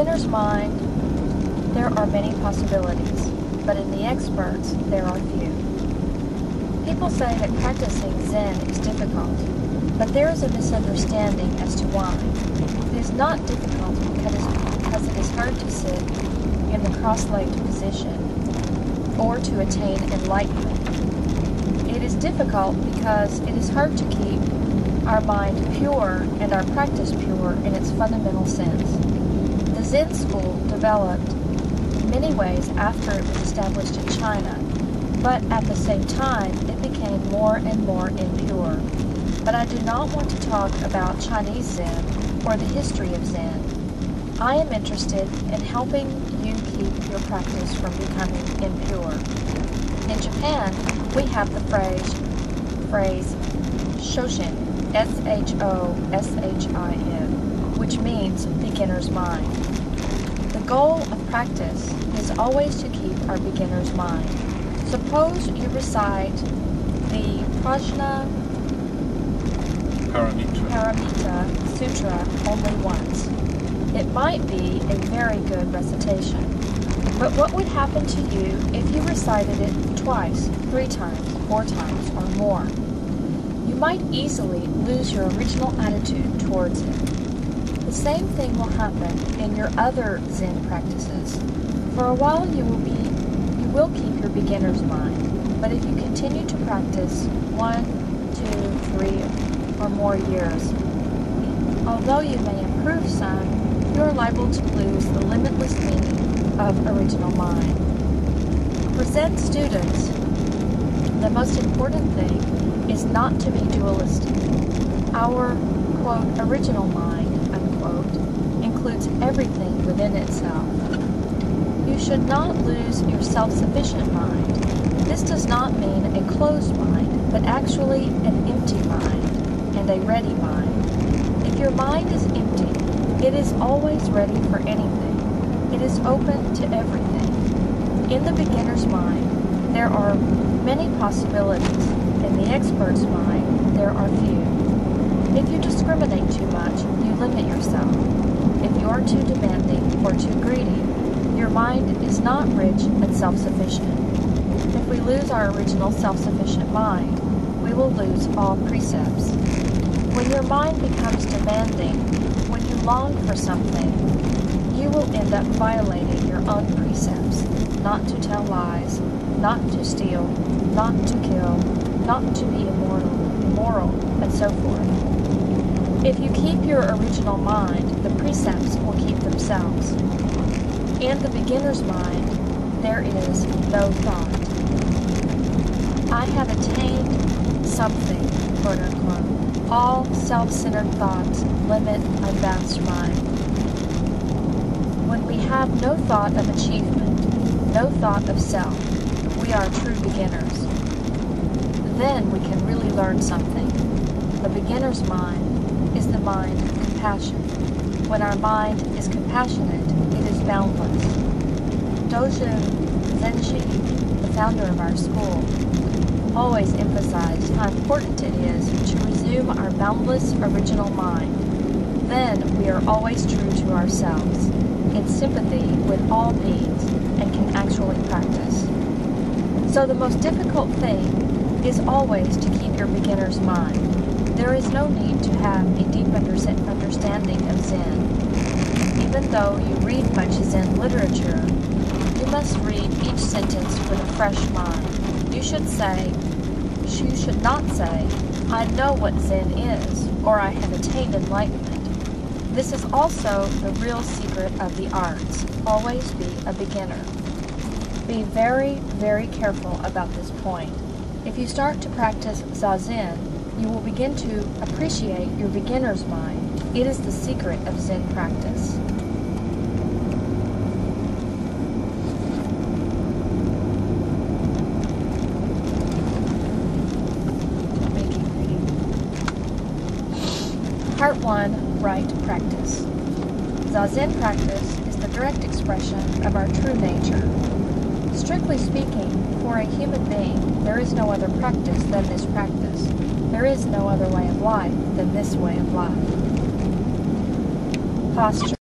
beginner's mind, there are many possibilities, but in the experts, there are few. People say that practicing Zen is difficult, but there is a misunderstanding as to why. It is not difficult because it is hard to sit in the cross-legged position or to attain enlightenment. It is difficult because it is hard to keep our mind pure and our practice pure in its fundamental sense. The Zen school developed in many ways after it was established in China, but at the same time it became more and more impure. But I do not want to talk about Chinese Zen or the history of Zen. I am interested in helping you keep your practice from becoming impure. In Japan, we have the phrase Shoshin, S-H-O-S-H-I-N, which means beginner's mind. The goal of practice is always to keep our beginner's mind. Suppose you recite the Paramita Sutra only once. It might be a very good recitation, but what would happen to you if you recited it twice, 3 times, 4 times, or more? You might easily lose your original attitude towards it. The same thing will happen in your other Zen practices. For a while you will keep your beginner's mind, but if you continue to practice 1, 2, 3, or more years, although you may improve some, you are liable to lose the limitless meaning of original mind. For Zen students, the most important thing is not to be dualistic. Our, quote, original mind, unquote, includes everything within itself. You should not lose your self-sufficient mind. This does not mean a closed mind, but actually an empty mind and a ready mind. If your mind is empty, it is always ready for anything. It is open to everything. In the beginner's mind, there are many possibilities. In the expert's mind, there are few. If you discriminate too much, you limit yourself. If you are too demanding or too greedy, your mind is not rich and self-sufficient. If we lose our original self-sufficient mind, we will lose all precepts. When your mind becomes demanding, when you long for something, you will end up violating your own precepts, not to tell lies, not to steal, not to kill, not to be immoral, and so forth. If you keep your original mind, the precepts will keep themselves. In the beginner's mind, there is no thought. I have attained something, quote unquote. All self-centered thoughts limit my vast mind. When we have no thought of achievement, no thought of self, we are true beginners. Then we can really learn something. The beginner's mind is the mind of compassion. When our mind is compassionate, it is boundless. Dogen Zenshi, the founder of our school, always emphasized how important it is to resume our boundless original mind. Then we are always true to ourselves, in sympathy with all beings, and can actually practice. So the most difficult thing is always to keep your beginner's mind. There is no need to have a deep understanding of Zen. Even though you read much Zen literature, you must read each sentence with a fresh mind. You should not say, I know what Zen is, or I have attained enlightenment. This is also the real secret of the arts. Always be a beginner. Be very, very careful about this point. If you start to practice Zazen, you will begin to appreciate your beginner's mind. It is the secret of Zen practice. Part 1, Right Practice. Zazen practice is the direct expression of our true nature. Strictly speaking, for a human being, there is no other practice than this practice. There is no other way of life than this way of life. Posture.